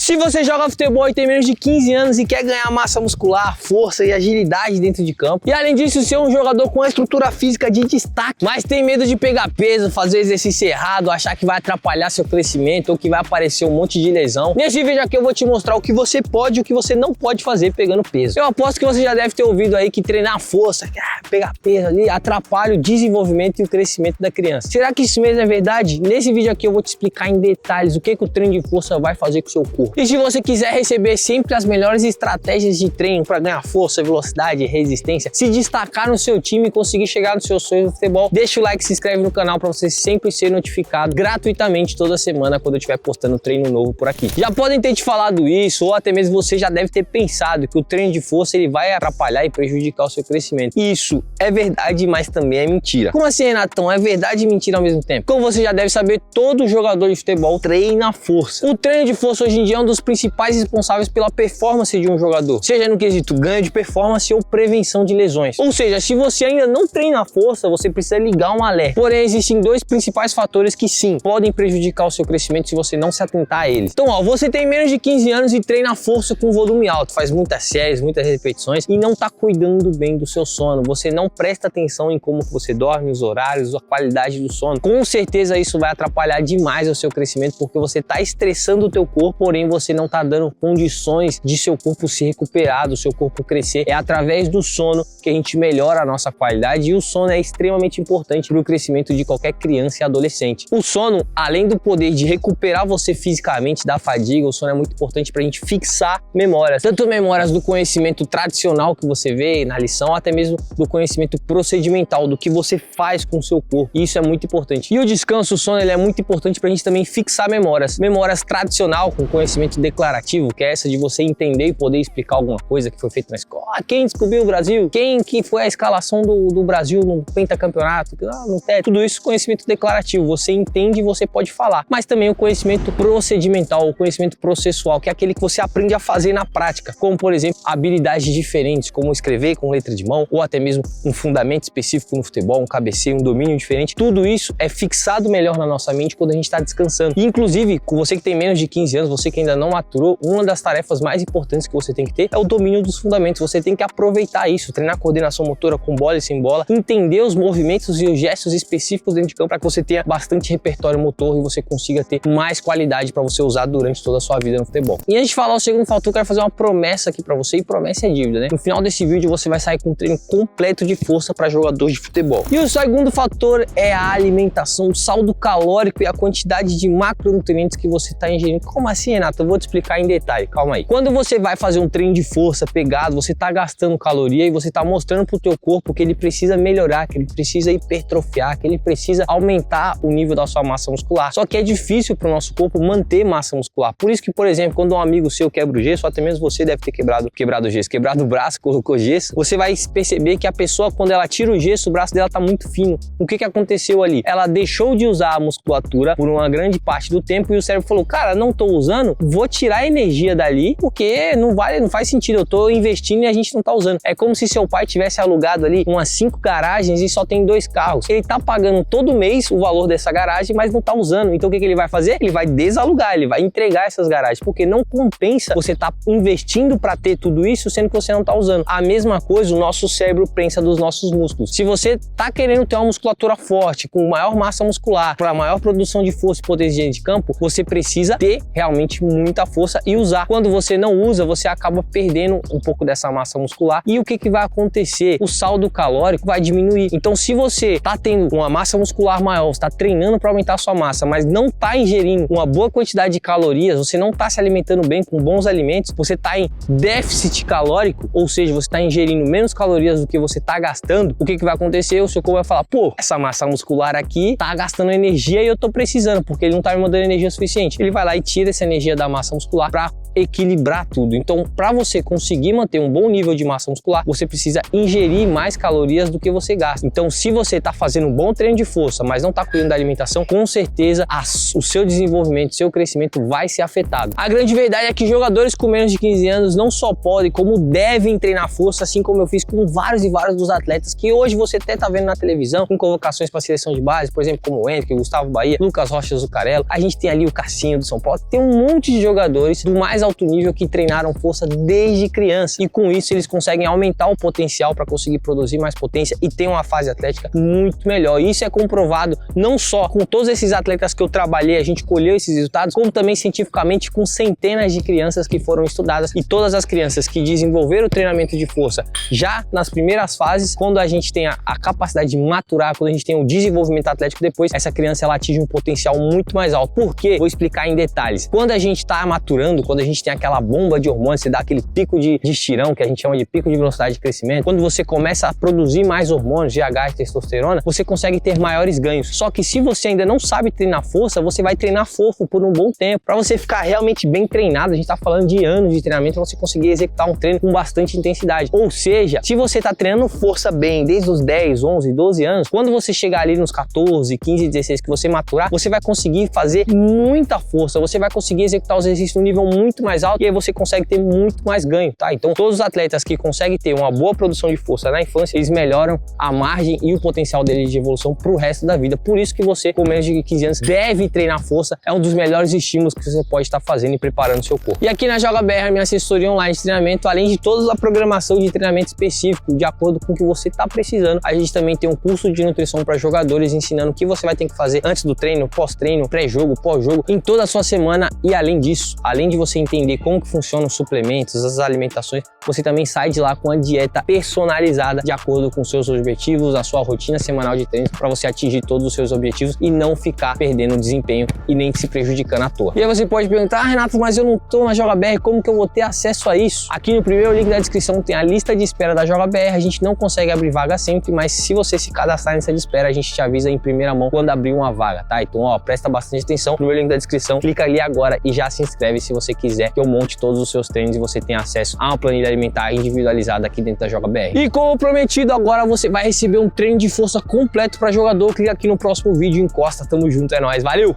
Se você joga futebol e tem menos de 15 anos e quer ganhar massa muscular, força e agilidade dentro de campo, e além disso ser um jogador com uma estrutura física de destaque, mas tem medo de pegar peso, fazer exercício errado, achar que vai atrapalhar seu crescimento ou que vai aparecer um monte de lesão, nesse vídeo aqui eu vou te mostrar o que você pode e o que você não pode fazer pegando peso. Eu aposto que você já deve ter ouvido aí que treinar força, pegar peso ali, atrapalha o desenvolvimento e o crescimento da criança. Será que isso mesmo é verdade? Nesse vídeo aqui eu vou te explicar em detalhes o que o treino de força vai fazer com o seu corpo. E se você quiser receber sempre as melhores estratégias de treino para ganhar força, velocidade e resistência, se destacar no seu time e conseguir chegar no seu sonho no futebol, deixa o like, se inscreve no canal para você sempre ser notificado gratuitamente toda semana quando eu estiver postando treino novo por aqui. Já podem ter te falado isso, ou até mesmo você já deve ter pensado que o treino de força ele vai atrapalhar e prejudicar o seu crescimento. Isso é verdade, mas também é mentira. Como assim, Renatão? É verdade e mentira ao mesmo tempo? Como você já deve saber, todo jogador de futebol treina força. O treino de força hoje em dia é um dos principais responsáveis pela performance de um jogador, seja no quesito ganho de performance ou prevenção de lesões. Ou seja, se você ainda não treina força, você precisa ligar um alerta. Porém, existem dois principais fatores que sim, podem prejudicar o seu crescimento se você não se atentar a eles. Então, você tem menos de 15 anos e treina força com volume alto, faz muitas séries, muitas repetições e não está cuidando bem do seu sono. Você não presta atenção em como você dorme, os horários, a qualidade do sono. Com certeza isso vai atrapalhar demais o seu crescimento, porque você está estressando o teu corpo, porém você não está dando condições de seu corpo se recuperar, do seu corpo crescer. É através do sono que a gente melhora a nossa qualidade e o sono é extremamente importante para o crescimento de qualquer criança e adolescente. O sono, além do poder de recuperar você fisicamente da fadiga, o sono é muito importante para a gente fixar memórias, tanto memórias do conhecimento tradicional que você vê na lição, até mesmo do conhecimento procedimental, do que você faz com o seu corpo. E isso é muito importante. E o descanso, o sono, ele é muito importante para a gente também fixar memórias. Memórias tradicional, com conhecimento declarativo, que é essa de você entender e poder explicar alguma coisa que foi feita na escola. Quem descobriu o Brasil? Quem que foi a escalação do Brasil no pentacampeonato? No teto? Tudo isso conhecimento declarativo. Você entende e você pode falar. Mas também o conhecimento procedimental, o conhecimento processual, que é aquele que você aprende a fazer na prática. Como, por exemplo, habilidades diferentes, como escrever com letra de mão, ou até mesmo um fundamento específico no futebol, um cabeceio, um domínio diferente. Tudo isso é fixado melhor na nossa mente quando a gente está descansando. E, inclusive, com você que tem menos de 15 anos, você que ainda não maturou, uma das tarefas mais importantes que você tem que ter é o domínio dos fundamentos. Você tem que aproveitar isso, treinar coordenação motora com bola e sem bola, entender os movimentos e os gestos específicos dentro de campo para que você tenha bastante repertório motor e você consiga ter mais qualidade para você usar durante toda a sua vida no futebol. E antes de falar o segundo fator, eu quero fazer uma promessa aqui para você, e promessa é dívida, né? No final desse vídeo você vai sair com um treino completo de força para jogadores de futebol. E o segundo fator é a alimentação, o saldo calórico e a quantidade de macronutrientes que você está ingerindo. Como assim, Renato? Eu vou te explicar em detalhe, calma aí. Quando você vai fazer um treino de força pegado, você está gastando caloria e você está mostrando para o teu corpo que ele precisa melhorar, que ele precisa hipertrofiar, que ele precisa aumentar o nível da sua massa muscular. Só que é difícil para o nosso corpo manter massa muscular. Por isso que, por exemplo, quando um amigo seu quebra o gesso, ou até mesmo você deve ter quebrado o gesso, quebrado o braço, colocou gesso, você vai perceber que a pessoa, quando ela tira o gesso, o braço dela tá muito fino. O que aconteceu ali? Ela deixou de usar a musculatura por uma grande parte do tempo e o cérebro falou, cara, não tô usando, vou tirar a energia dali porque não faz sentido, eu tô investindo e a gente não tá usando. É como se seu pai tivesse alugado ali umas 5 garagens e só tem 2 carros. Ele tá pagando todo mês o valor dessa garagem, mas não tá usando. Então o que ele vai fazer? Ele vai desalugar, ele vai entregar essas garagens, porque não compensa você tá investindo para ter tudo isso, sendo que você não tá usando. A mesma coisa o nosso cérebro pensa dos nossos músculos. Se você tá querendo ter uma musculatura forte, com maior massa muscular, para maior produção de força e poder de campo, você precisa ter realmente muita força e usar. Quando você não usa, você acaba perdendo um pouco dessa massa muscular. E o que vai acontecer? O saldo calórico vai diminuir. Então, se você tá tendo uma massa muscular maior, você tá treinando para aumentar a sua massa, mas não tá ingerindo uma boa quantidade de calorias, você não tá se alimentando bem com bons alimentos, você tá em déficit calórico, ou seja, você tá ingerindo menos calorias do que você tá gastando, o que vai acontecer? O seu corpo vai falar, pô, essa massa muscular aqui tá gastando energia e eu tô precisando, porque ele não tá me mandando energia suficiente. Ele vai lá e tira essa energia da massa muscular para equilibrar tudo. Então, para você conseguir manter um bom nível de massa muscular, você precisa ingerir mais calorias do que você gasta. Então, se você está fazendo um bom treino de força, mas não está cuidando da alimentação, com certeza o seu desenvolvimento, seu crescimento vai ser afetado. A grande verdade é que jogadores com menos de 15 anos não só podem, como devem treinar força, assim como eu fiz com vários e vários dos atletas que hoje você até tá vendo na televisão, com convocações para a seleção de base, por exemplo, como o Henrique, o Gustavo Bahia, Lucas Rocha Zucarello. A gente tem ali o Cassinho do São Paulo, tem um monte de jogadores do mais alto nível que treinaram força desde criança, e com isso eles conseguem aumentar o potencial para conseguir produzir mais potência e ter uma fase atlética muito melhor. Isso é comprovado não só com todos esses atletas que eu trabalhei, a gente colheu esses resultados, como também cientificamente com centenas de crianças que foram estudadas, e todas as crianças que desenvolveram o treinamento de força já nas primeiras fases, quando a gente tem a capacidade de maturar, quando a gente tem o desenvolvimento atlético depois, essa criança ela atinge um potencial muito mais alto. Por quê? Vou explicar em detalhes. Quando a gente está maturando, quando a gente tem aquela bomba de hormônios, você dá aquele pico de estirão, que a gente chama de pico de velocidade de crescimento, quando você começa a produzir mais hormônios, GH e testosterona, você consegue ter maiores ganhos. Só que se você ainda não sabe treinar força, você vai treinar fofo por um bom tempo. Para você ficar realmente bem treinado, a gente está falando de anos de treinamento para você conseguir executar um treino com bastante intensidade. Ou seja, se você está treinando força bem desde os 10, 11, 12 anos, quando você chegar ali nos 14, 15, 16 que você maturar, você vai conseguir fazer muita força, você vai conseguir executar os exercícios num nível muito mais alto e aí você consegue ter muito mais ganho, tá? Então, todos os atletas que conseguem ter uma boa produção de força na infância, eles melhoram a margem e o potencial deles de evolução pro resto da vida. Por isso que você, com menos de 15 anos, deve treinar força. É um dos melhores estímulos que você pode estar fazendo e preparando o seu corpo. E aqui na JogaBR, minha assessoria online de treinamento, além de toda a programação de treinamento específico, de acordo com o que você está precisando, a gente também tem um curso de nutrição para jogadores, ensinando o que você vai ter que fazer antes do treino, pós-treino, pré-jogo, pós-jogo, em toda a sua semana. E além disso, além de você entender como que funcionam os suplementos, as alimentações, você também sai de lá com a dieta personalizada de acordo com seus objetivos, a sua rotina semanal de treino, para você atingir todos os seus objetivos e não ficar perdendo desempenho e nem se prejudicando à toa. E aí você pode perguntar, Renato, mas eu não tô na JogaBR, como que eu vou ter acesso a isso? Aqui no primeiro link da descrição tem a lista de espera da JogaBR. A gente não consegue abrir vaga sempre, mas se você se cadastrar nessa lista de espera, a gente te avisa em primeira mão quando abrir uma vaga, tá? Então, ó, presta bastante atenção no meu link da descrição, clica ali agora e já se inscreve se você quiser que eu monte todos os seus treinos e você tenha acesso a uma planilha alimentar individualizada aqui dentro da JogaBR. E como prometido, agora você vai receber um treino de força completo para jogador. Clica aqui no próximo vídeo e encosta. Tamo junto, é nóis, valeu!